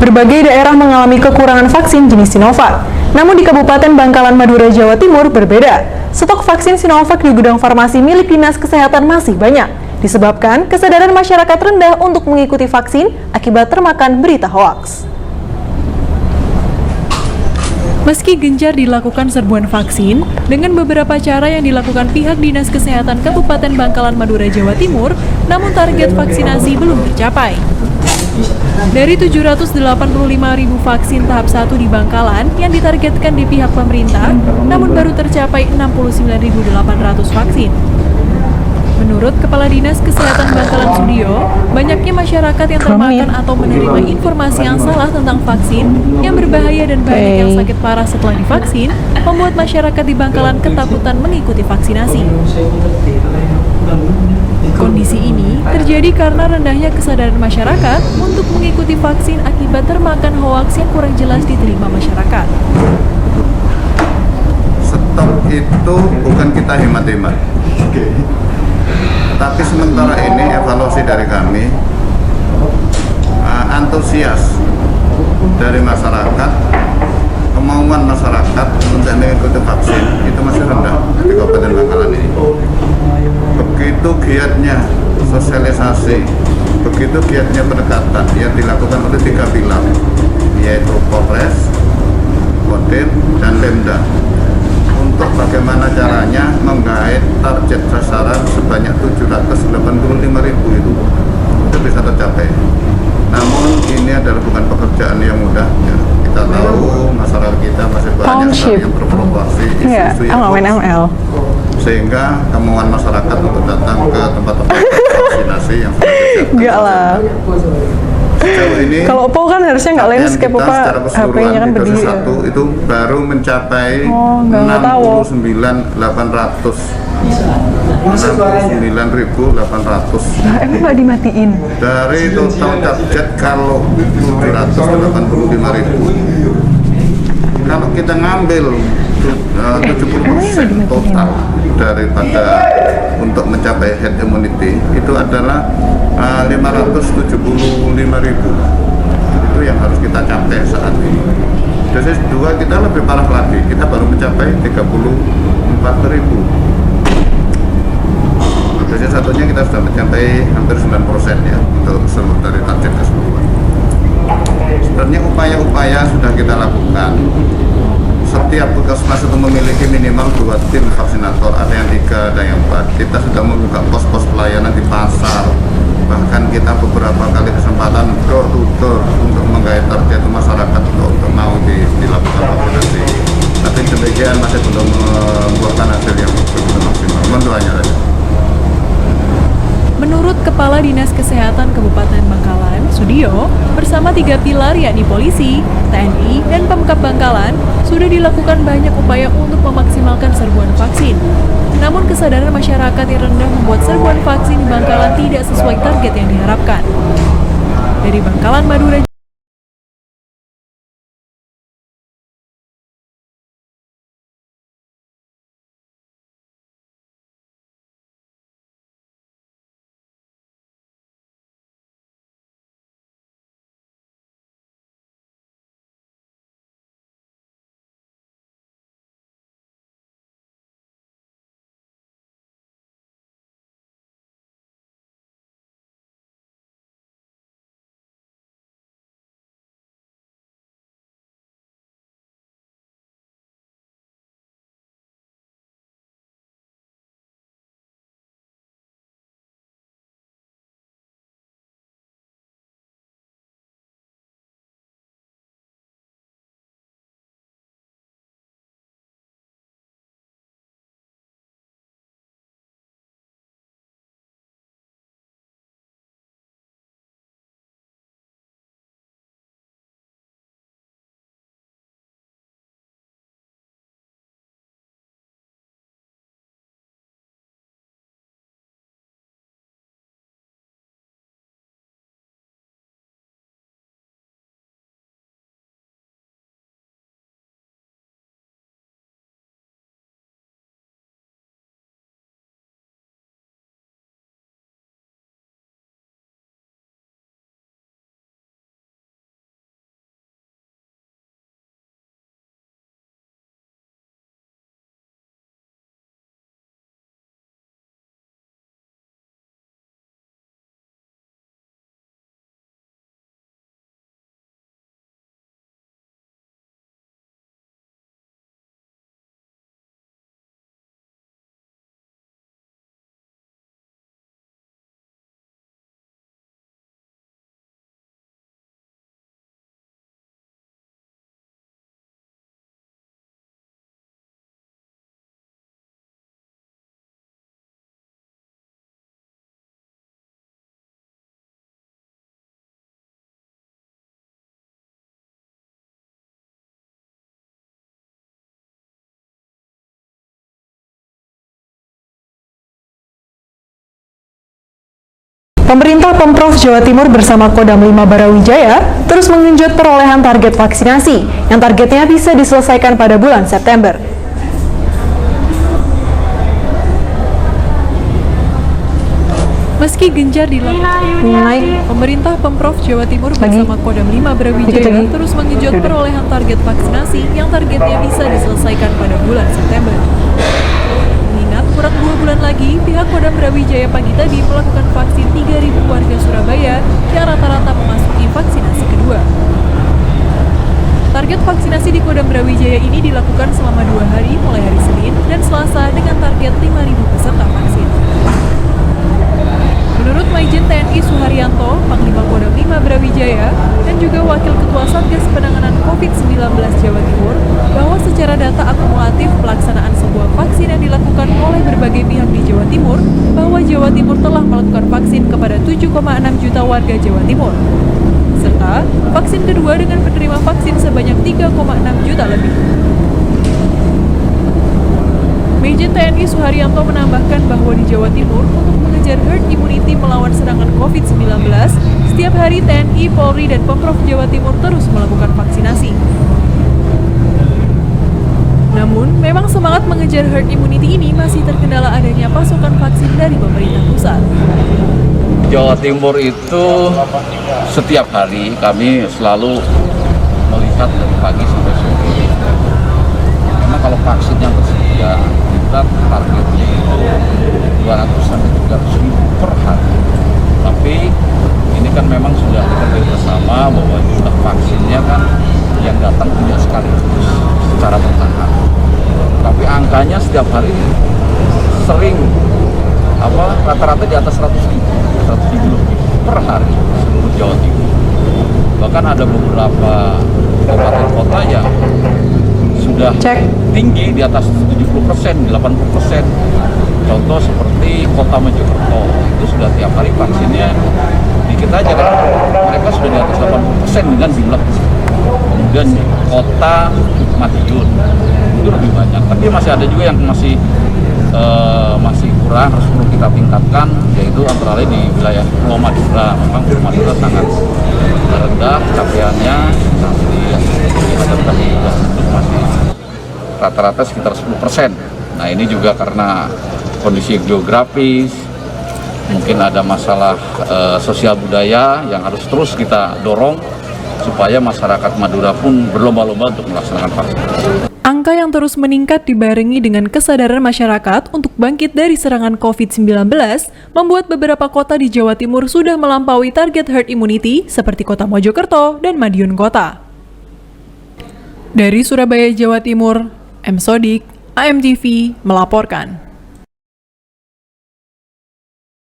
Berbagai daerah mengalami kekurangan vaksin jenis Sinovac. Namun di Kabupaten Bangkalan, Madura, Jawa Timur berbeda. Stok vaksin Sinovac di gudang farmasi milik Dinas Kesehatan masih banyak, disebabkan kesadaran masyarakat rendah untuk mengikuti vaksin akibat termakan berita hoaks. Meski gencar dilakukan serbuan vaksin, dengan beberapa cara yang dilakukan pihak Dinas Kesehatan Kabupaten Bangkalan, Madura, Jawa Timur, namun target vaksinasi belum tercapai. Dari 785.000 vaksin tahap 1 di Bangkalan yang ditargetkan di pihak pemerintah, namun baru tercapai 69.800 vaksin. Menurut Kepala Dinas Kesehatan Bangkalan Sudio, banyaknya masyarakat yang termakan atau menerima informasi yang salah tentang vaksin yang berbahaya dan banyak yang sakit parah setelah divaksin, membuat masyarakat di Bangkalan ketakutan mengikuti vaksinasi. Kondisi ini terjadi karena rendahnya kesadaran masyarakat untuk mengikuti vaksin akibat termakan hoaks yang kurang jelas diterima masyarakat. Stok itu bukan kita hemat-hemat. Tapi sementara ini evaluasi dari kami, antusias dari masyarakat, kemauan masyarakat untuk mengikuti vaksin itu masih rendah di Kabupaten Bangkalan ini. Begitu giatnya sosialisasi, begitu giatnya pendekatan yang dilakukan oleh 3 pilar, yaitu Polres, Kodim, dan Pemda, untuk bagaimana caranya menggait target sasaran sebanyak 785.000 itu bisa tercapai. Namun ini adalah bukan pekerjaan yang mudah ya. Kita tahu masyarakat kita masih banyak sekali yang berprovokasi isu-isu yang hoax, sehingga kemauan masyarakat untuk datang ke tempat-tempat vaksinasi yang sudah disiapkan. Enggak lah. Sejauh ini, kalau Oppo kan harusnya nggak landscape, Pak. HP-nya kan berdiri. Satu itu baru mencapai 69.800. 69.800. Nah, emang nggak dimatiin? Dari total target kalau 785.000. Kalau kita ngambil 70% total daripada untuk mencapai herd immunity itu adalah 575.000. Itu yang harus kita capai saat ini. Dosis 2 kita lebih parah lagi, kita baru mencapai 34.000. Dosis satunya kita sudah mencapai hampir 9% ya untuk seluruh dari target keseluruhan. Sebenarnya upaya-upaya sudah kita lakukan. Setiap puskesmas itu memiliki minimal 2 tim vaksinator, ada yang 3, ada yang 4. Kita sudah membuka pos-pos pelayanan di pasar. Bahkan kita beberapa kali kesempatan door to door untuk menggait target masyarakat untuk mau dilakukan vaksinasi. Tapi demikian masih belum membuahkan hasil yang begitu maksimal. Mendoanya saja. Menurut Kepala Dinas Kesehatan Kabupaten Bangkalan, Sudio, bersama 3 pilar yakni polisi, TNI, dan Pemkab Bangkalan, sudah dilakukan banyak upaya untuk memaksimalkan serbuan vaksin. Namun kesadaran masyarakat yang rendah membuat serbuan vaksin di Bangkalan tidak sesuai target yang diharapkan. Dari Bangkalan, Madura, Pemerintah Pemprov Jawa Timur bersama Kodam 5 Brawijaya terus menggenjot perolehan target vaksinasi yang targetnya bisa diselesaikan pada bulan September. Meski gencar dilakukan, pemerintah Pemprov Jawa Timur bersama Kodam 5 Brawijaya terus menggenjot perolehan target vaksinasi yang targetnya bisa diselesaikan pada bulan September. Mengingat kurang 2 bulan lagi, pihak Kodam Brawijaya pagi tadi melakukan vaksin 3.000 warga Surabaya yang rata-rata memasuki vaksinasi kedua. Target vaksinasi di Kodam Brawijaya ini dilakukan selama 2 hari mulai hari Senin dan Selasa dengan target 5.000 peserta vaksin. Menurut Maijen TNI Suharyanto, Panglima Kodam 5 Brawijaya, dan juga Wakil Ketua Satgas Penanganan COVID-19 Jawa Timur, bahwa secara data akumulatif pelaksanaan sebuah vaksin yang dilakukan oleh berbagai pihak di Jawa Timur, bahwa Jawa Timur telah melakukan vaksin kepada 7,6 juta warga Jawa Timur. Serta vaksin kedua dengan penerima vaksin sebanyak 3,6 juta lebih. Maijen TNI Suharyanto menambahkan bahwa di Jawa Timur untuk mengejar herd immunity melawan serangan COVID-19, setiap hari TNI, Polri, dan Pemprov Jawa Timur terus melakukan vaksinasi. Namun, memang semangat mengejar herd immunity ini masih terkendala adanya pasokan vaksin dari pemerintah pusat. Jawa Timur itu setiap hari kami selalu melihat dari pagi sampai sore. Karena kalau vaksin yang tersedia, kita targetnya itu 200 sampai 300 ribu per hari. Tapi ini kan memang sudah diketahui bersama bahwa jumlah vaksinnya kan yang datang tidak sekaligus secara bertahap. Tapi angkanya setiap hari sering rata-rata di atas 100 ribu lebih per hari seluruh Jawa Timur. Bahkan ada beberapa kabupaten kota yang sudah tinggi di atas 70%, 80%. Contoh seperti Kota Mojokerto, itu sudah tiap hari vaksinnya dikit aja kan. Mereka sudah di atas 80% dengan jumlah. Kemudian Kota Madiun itu lebih banyak, tapi masih ada juga yang masih kurang, harus perlu kita tingkatkan, yaitu antara lain di wilayah Pulau Madura. Memang Pulau Madura sangat rendah capaiannya, masih rata-rata sekitar 10%. Nah ini juga karena kondisi geografis, mungkin ada masalah sosial budaya yang harus terus kita dorong supaya masyarakat Madura pun berlomba-lomba untuk melaksanakan vaksinasi. Angka yang terus meningkat dibarengi dengan kesadaran masyarakat untuk bangkit dari serangan COVID-19 membuat beberapa kota di Jawa Timur sudah melampaui target herd immunity seperti Kota Mojokerto dan Madiun Kota. Dari Surabaya, Jawa Timur, M. Sodik, AMTV melaporkan.